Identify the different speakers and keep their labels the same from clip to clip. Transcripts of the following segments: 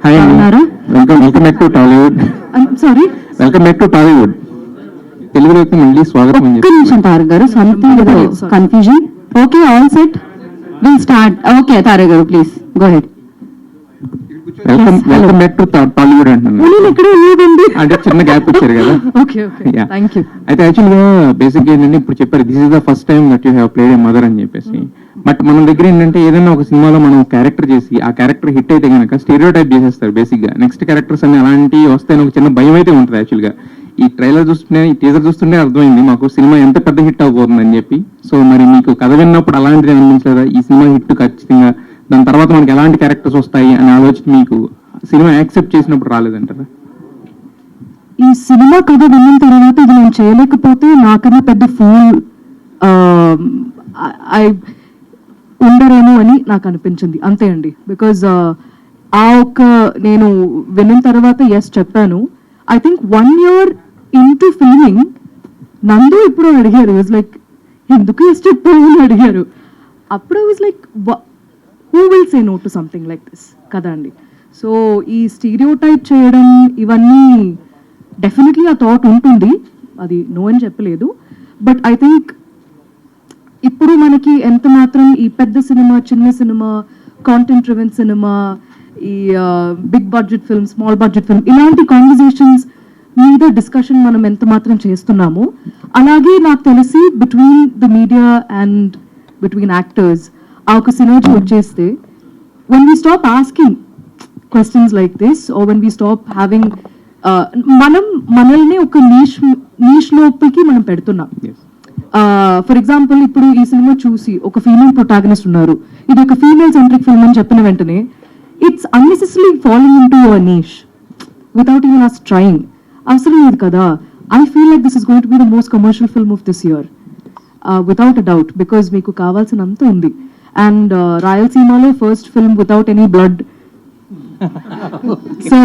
Speaker 1: Hi అండి, welcome back to Tollywood.
Speaker 2: Sorry,
Speaker 1: welcome back to Tollywood. తెలుగులోకి మళ్ళీ స్వాగతం అని
Speaker 2: ఒక్క నిమిషం తారక్ గారు, సంథింగ్ ఏదో confusion. Okay, all set, will start. Okay Tarak గారు, please go ahead.
Speaker 1: Welcome back to Tollywood అంటున్నాను.
Speaker 2: ఇక్కడ లేదండి,
Speaker 1: అంటే చిన్న గ్యాప్ ఇచ్చారు కదా.
Speaker 2: Okay okay, thank you.
Speaker 1: అయితే యాక్చువల్గా బేసిక్ ఏంటంటే ఇప్పుడు చెప్పారు this is the first time that you have played a mother అని చెప్పేసి. బట్ మన దగ్గర ఏంటంటే ఏదైనా ఒక సినిమాలో మనం క్యారెక్టర్ చేసి ఆ క్యారెక్టర్ హిట్ అయితే కనుక స్టీరియో టైప్ చేసేస్తారు బేసిక్ గా. నెక్స్ట్ క్యారెక్టర్స్ అన్ని అలాంటి వస్తాయని ఒక చిన్న భయం అయితే ఉంటుంది యాక్చువల్గా. ఈ ట్రైలర్ చూస్తుంటే, ఈ టీజర్ చూస్తుంటే అర్థమైంది మాకు సినిమా ఎంత పెద్ద హిట్ అవబోతుంది అని చెప్పి. సో మరి మీకు కథ విన్నప్పుడు అలాంటిది అనిపించలేదా? ఈ సినిమా హిట్ ఖచ్చితంగా, దాని తర్వాత మనకి ఎలాంటి క్యారెక్టర్స్ వస్తాయి అనే ఆలోచన మీకు సినిమా యాక్సెప్ట్ చేసినప్పుడు రాలేదంటారా?
Speaker 2: ఈ సినిమా కథ విన్న తర్వాత ఇది నేను చేయలేకపోతే నాకన్నా పెద్ద ఫూల్ ఉండరేమో అని నాకు అనిపించింది, అంతే అండి. బికాజ్ ఆ ఒక్క నేను విన్న తర్వాత ఎస్ చెప్పాను. I think 1 year into filming నందు ఇప్పుడు అడిగారు, వాజ్ లైక్ ఎందుకు ఎస్ చెప్పావు అని అడిగారు. అప్పుడు was like who will say no to something like this కదా అండి. సో ఈ స్టీరియో టైప్ చేయడం ఇవన్నీ డెఫినెట్లీ ఆ థాట్ ఉంటుంది, అది నో అని చెప్పలేదు. బట్ ఐ థింక్ ఇప్పుడు మనకి ఎంత మాత్రం ఈ పెద్ద సినిమా, చిన్న సినిమా, కాంటెంట్ డ్రివెన్ సినిమా, ఈ big budget film, small budget film, ఇలాంటి కాన్వర్జేషన్స్ మీద డిస్కషన్ మనం ఎంత మాత్రం చేస్తున్నాము, అలాగే నాకు తెలిసి between the media and between actors ఆ ఒక సినర్జీ వచ్చేస్తే, when we stop asking questions like this or when we stop having మనం మనల్ని ఒక నీష్ లోపలికి మనం పెడుతున్నాం. ఫర్ ఎగ్జాంపుల్ ఇప్పుడు ఈ సినిమా చూసి ఒక ఫీమేల్ ప్రొటాగనిస్ట్ ఉన్నారు, ఇది ఒక ఫీమేల్ సెంట్రిక్ ఫిల్మ్ అని చెప్పిన వెంటనే it's unnecessary following into a niche without even us trying. అవసరం లేదు కదా. I feel like this is going to be the most commercial film of this year without a doubt, because మీకు కావాల్సినంత ఉంది. And రాయలసీమలో first film without any blood, so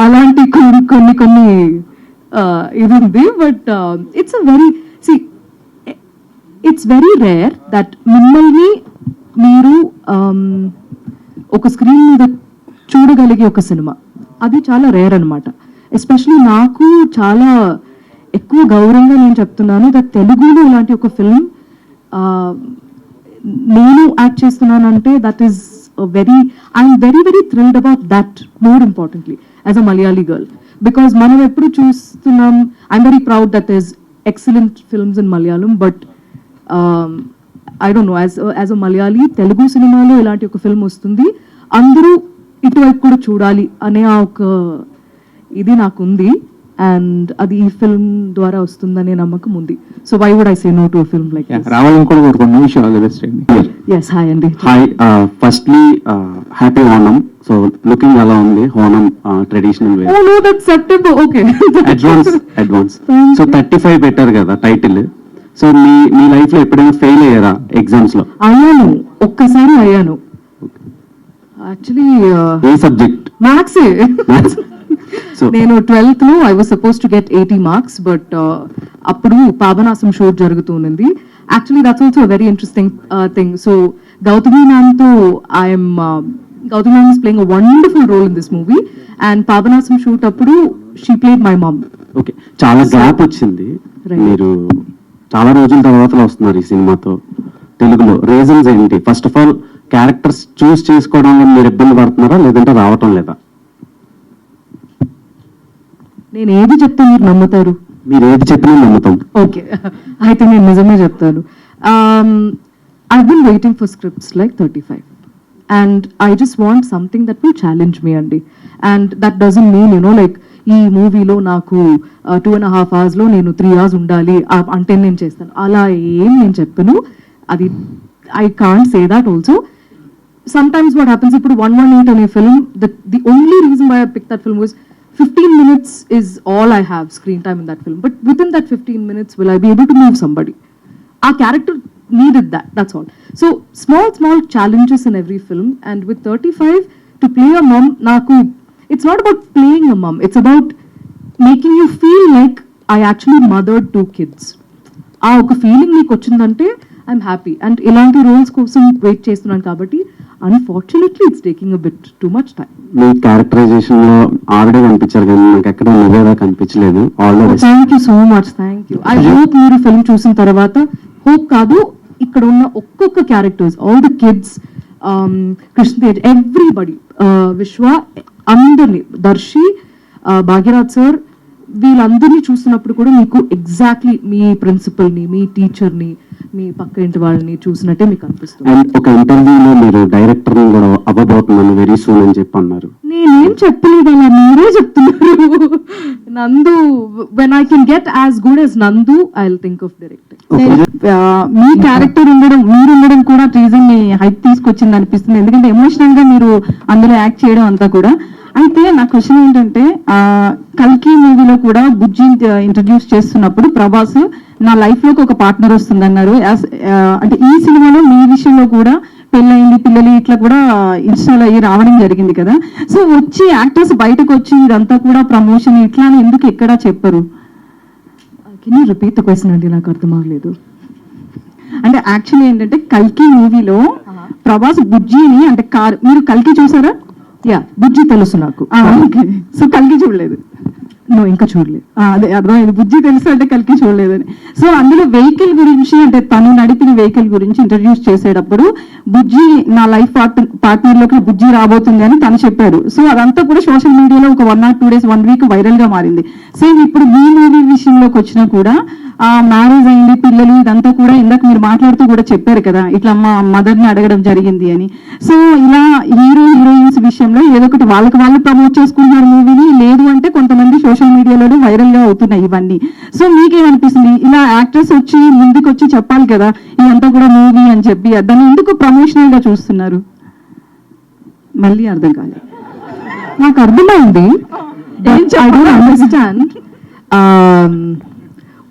Speaker 2: అలాంటి కొన్ని ఇది ఉంది. But it's very rare that మిమ్మల్ని మీరు ఒక స్క్రీన్ మీద చూడగలిగే ఒక సినిమా, అది చాలా రేర్ అనమాట. ఎస్పెషలీ నాకు చాలా ఎక్కువ గౌరవంగా నేను చెప్తున్నాను దట్ తెలుగులో ఇలాంటి ఒక ఫిల్మ్ నేను యాక్ట్ చేస్తున్నానంటే that is I'm very very thrilled about that, more importantly as a Malayali girl. Because మనం ఎప్పుడు చూస్తున్నాం, I'm very proud that is excellent films in Malayalam, but I don't know, as a Malayali Telugu సినిమాలో ఇలాంటి ఒక ఫిల్మ్ వస్తుంది, అందరూ ఇటువైపు కూడా చూడాలి అనే ఆ ఒక ఇది నాకుంది. అండ్ అది ఈ ఫిల్మ్ ద్వారా వస్తుందనే నమ్మకం ఉంది. So why would I say no to a film like this?
Speaker 1: రావాలని కూడా కోరుకుంటున్నాను. విష్ ఆల్ ది బెస్ట్ అండి.
Speaker 2: yes, hi అండి.
Speaker 3: Hi, firstly happy Onam. So looking ఎలా ఉంది Onam traditional way?
Speaker 2: Oh no, that's September. Okay.
Speaker 3: Advance. So 35 పెట్టారు కదా title. So మీ life లో ఎప్పుడైనా ఫెయిల్ అయ్యారా ఎగ్జామ్స్ లో?
Speaker 2: అయ్యాను, ఒక్కసారి అయ్యాను. Actually
Speaker 3: a subject?
Speaker 2: మ్యాథ్స్. నేను 12th లో I was suppose to get 80 marks, but అప్పుడు పాపనాశం షో జరుగుతుంది. Actually that's also very interesting thing. So Gautami మ్యామ్తో Gautami ma'am is playing a wonderful role in this movie, and Papanasam shoot అప్పుడు she played my mom.
Speaker 3: Okay, చాలా gap వచ్చింది, మీరు చాలా రోజుల తర్వాత వస్తున్నారు ఈ సినిమాతో తెలుగులో. రీజన్స్ ఏంటి? ఫస్ట్ ఆఫ్ ఆల్ క్యారెక్టర్స్ చూస్ చేసుకోవడంలో మీరు ఇబ్బంది పడుతున్నారా, లేదంటే రావటం లేదా?
Speaker 2: నేను ఏది చెప్తే మీరు నమ్ముతారు?
Speaker 3: మీరు ఏది చెప్పినా నమ్ముతాం.
Speaker 2: ఓకే, అయితే నేను నిజమే చెప్తాను. I been waiting for scripts like 35 and I just want something that will challenge me అండి. And that doesn't mean like ఈ మూవీలో నాకు 2.5 hours లో నేను 3 hours ఉండాలి అంటే నేను చేస్తాను, అలా ఏం నేను చెప్పను. అది I can't say that also. Sometimes what happens, ఇప్పుడు 118 అనే film, the only reason why I picked that film was 15 minutes is all I have screen time in that film. But within that 15 minutes, will I be able to move somebody? Our character needed that, that's all. So small challenges in every film. And with 35, to play a mom, it's not about playing a mom. It's about making you feel like I actually mothered 2 kids. ఆ ఒక feeling మీకు వచ్చిందంటే I'm happy. And ఇలాంటి roles కోసం wait చేస్తున్నాను కాబట్టి Unfortunately, it's taking a bit too much time.
Speaker 3: Me characterisation లో ఆవిడే కనిపించారు కానీ నాకు ఎక్కడ నువ్వేదా కనిపించలేదు. All the best.
Speaker 2: Thank you so much, thank you. I hope మీరు ఫిల్మ్ చూసిన తర్వాత, హోప్ కాదు, ఇక్కడ ఉన్న ఒక్కొక్క characters, all the kids, Krishna Tej, everybody, విశ్వ, అందరినీ, దర్శి, భాగ్యరాజ్ సార్, వీళ్ళందరినీ చూసినప్పుడు కూడా మీకు ఎగ్జాక్ట్లీ మీ ప్రిన్సిపల్ని, మీ టీచర్ని, మీ పక్క ఇంటి వాళ్ళని చూసినట్టే మీకు అనిపిస్తుంది.
Speaker 3: అండ్ ఒక ఇంటర్వ్యూలో మీరు డైరెక్టర్ కూడా అవ్వబోతున్నాను వెరీ సూన్ అని చెప్పి అన్నారు.
Speaker 2: నేనేం చెప్పలేదు, అలా మీరే చెప్తున్నారు. Nandu, when I can get as good as Nandu, I will think of directing.
Speaker 4: మీ క్యారెక్టర్ ఉండడం, మీరు ఉండడం కూడా టీజర్ ని హైప్ తీసుకొచ్చింది అనిపిస్తుంది, ఎందుకంటే ఎమోషనల్ గా మీరు అందులో యాక్ట్ చేయడం అంతా కూడా. అయితే నా క్వశ్చన్ ఏంటంటే, కల్కి మూవీలో కూడా బుజ్జి ఇంట్రడ్యూస్ చేస్తున్నప్పుడు ప్రభాస్ నా లైఫ్ లోకి ఒక పార్ట్నర్ వస్తుంది అన్నారు. అంటే ఈ సినిమాలో మీ విషయంలో కూడా పెళ్ళయింది, పిల్లలు ఇట్లా కూడా ఇన్స్టాల్ అయ్యి రావడం జరిగింది కదా. సో వచ్చి యాక్టర్స్ బయటకు వచ్చి ఇదంతా కూడా ప్రమోషన్ ఇట్లా అని ఎందుకు ఎక్కడా చెప్పరు?
Speaker 2: Can you repeat the question అండి, నాకు అర్థం అవ్వలేదు.
Speaker 4: అంటే యాక్చువల్లీ ఏంటంటే కల్కి మూవీలో ప్రభాస్ బుజ్జిని, అంటే మీరు కల్కి చూసారా?
Speaker 2: యా, బుజ్జి తెలుసు నాకు.
Speaker 4: ఓకే, సో కల్కి చూడలేదు.
Speaker 2: నువ్వు ఇంకా చూడలేదు.
Speaker 4: అదే అర్థమైంది, బుజ్జి తెలుసు అంటే కల్కి చూడలేదని. సో అందులో వెహికల్ గురించి, అంటే తను నడిపిన వెహికల్ గురించి ఇంట్రడ్యూస్ చేసేటప్పుడు బుజ్జి నా లైఫ్ పార్ట్నర్ లోకి బుజ్జి రాబోతుంది అని తను చెప్పారు. సో అదంతా కూడా సోషల్ మీడియాలో ఒక 1 or 2 days 1 week వైరల్ గా మారింది. సేమ్ ఇప్పుడు మీ మూవీ విషయంలోకి వచ్చినా కూడా మ్యారేజ్ అయింది, పిల్లలు, ఇదంతా కూడా ఇందాక మీరు మాట్లాడుతూ కూడా చెప్పారు కదా, ఇట్లా మా మదర్ ని అడగడం జరిగింది అని. సో ఇలా హీరోయిన్స్ విషయంలో ఏదో ఒకటి వాళ్ళకి వాళ్ళు ప్రమోట్ చేసుకుంటున్నారు మూవీని, లేదు అంటే కొంతమంది సోషల్ మీడియాలో వైరల్ గా అవుతున్నాయి ఇవన్నీ. సో మీకేమనిపిస్తుంది, ఇలా యాక్టర్స్ వచ్చి ముందుకు వచ్చి చెప్పాలి కదా ఇదంతా కూడా మూవీ అని చెప్పి, దాన్ని ఎందుకు ప్రమోషనల్ గా చూస్తున్నారు? మళ్ళీ అర్థం కాలేదు.
Speaker 2: నాకు అర్థమైంది, I don't understand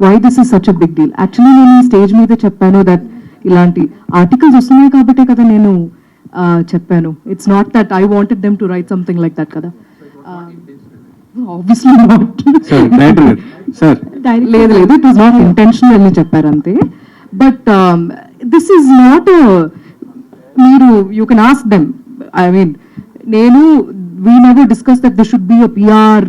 Speaker 2: why this is such a big deal. Actually నేను ఈ స్టేజ్ మీద చెప్పాను దట్ ఇలాంటి ఆర్టికల్స్ వస్తున్నాయి కాబట్టే కదా నేను చెప్పాను. It's not that I wanted them to write something like that కదా. Obviously not. లేదు లేదు, ఇట్ వాస్ నాట్ ఇంటెన్షనల్ అని చెప్పారు అంతే. బట్ దిస్ ఈజ్ నాట్, మీరు you can ask them. I mean, నేను we never discussed that there should be a PR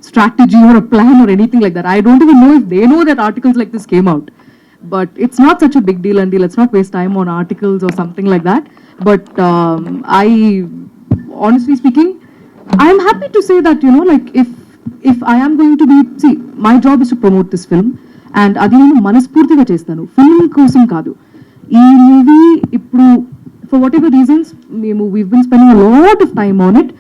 Speaker 2: strategy or a plan or anything like that. I don't even know if they know that articles like this came out. But it's not such a big deal, and let's not waste time on articles or something like that. But I, honestly speaking, I'm happy to say that, you know, like if I am going to be, see, my job is to promote this film, and అది నేను మనస్ఫూర్తిగా చేస్తాను, film కోసం కాదు. ఈ movie ఇప్పుడు for whatever reasons we've been spending a lot of time on it.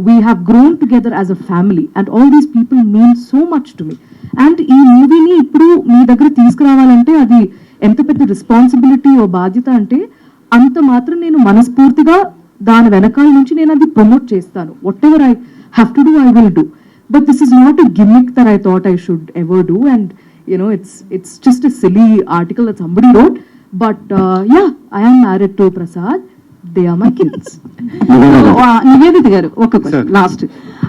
Speaker 2: We have grown together as a family, and all these people mean so much to me. And ఈ మూవీని ఇప్పుడు మీ దగ్గర తీసుకురావాలంటే అది ఎంత పెద్ద రెస్పాన్సిబిలిటీ ఓ బాధ్యత అంటే, అంత మాత్రం నేను మనస్ఫూర్తిగా దాని వెనకాల నుంచి నేను అది ప్రమోట్ చేస్తాను. What ever I have to do, I will do. But this is not a gimmick that I thought I should ever do. And you know, it's just a silly article that somebody wrote. But yeah, I am married to Prasad. They are my kids.
Speaker 4: Nivedita గారు ఒక last,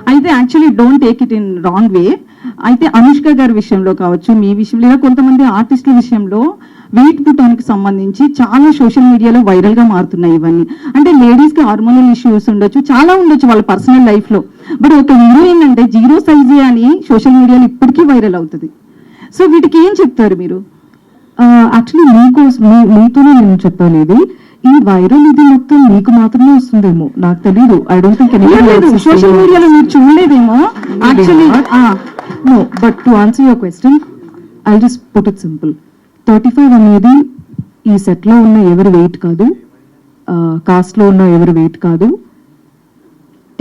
Speaker 4: అయితే actually don't take it in wrong way. అయితే అనుష్క గారి విషయంలో కావచ్చు, మీ విషయంలో, లేదా కొంతమంది ఆర్టిస్టుల విషయంలో వెయిట్ పుట్టానికి సంబంధించి చాలా సోషల్ మీడియాలో వైరల్ గా మారుతున్నాయి ఇవన్నీ. అంటే లేడీస్ కి హార్మోనల్ ఇష్యూస్ ఉండొచ్చు, చాలా ఉండొచ్చు వాళ్ళ పర్సనల్ లైఫ్ లో. బట్ ఒక హీరోయిన్ అంటే 0 size అని సోషల్ మీడియాలో ఇప్పటికీ వైరల్ అవుతుంది. సో వీటికి ఏం చెప్తారు మీరు?
Speaker 2: యాక్చువల్లీ మీతోనే నేను చెప్పాను, ఇది ఈ వైరల్ ఇది మొత్తం మీకు మాత్రమే వస్తుందేమో, నాకు తెలీదు. ఐ డోంట్ థింక్
Speaker 4: సోషల్ మీడియాలో మీరు చూడలేదేమో యాక్చువల్లీ.
Speaker 2: No, but to answer your question, I just put it simple. 35 అనేది ఈ సెట్ లో ఉన్న ఎవరి వెయిట్ కాదు, కాస్ట్ లో ఉన్న ఎవరి వెయిట్ కాదు,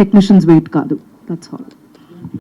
Speaker 2: టెక్నీషియన్స్ వెయిట్ కాదు. That's all.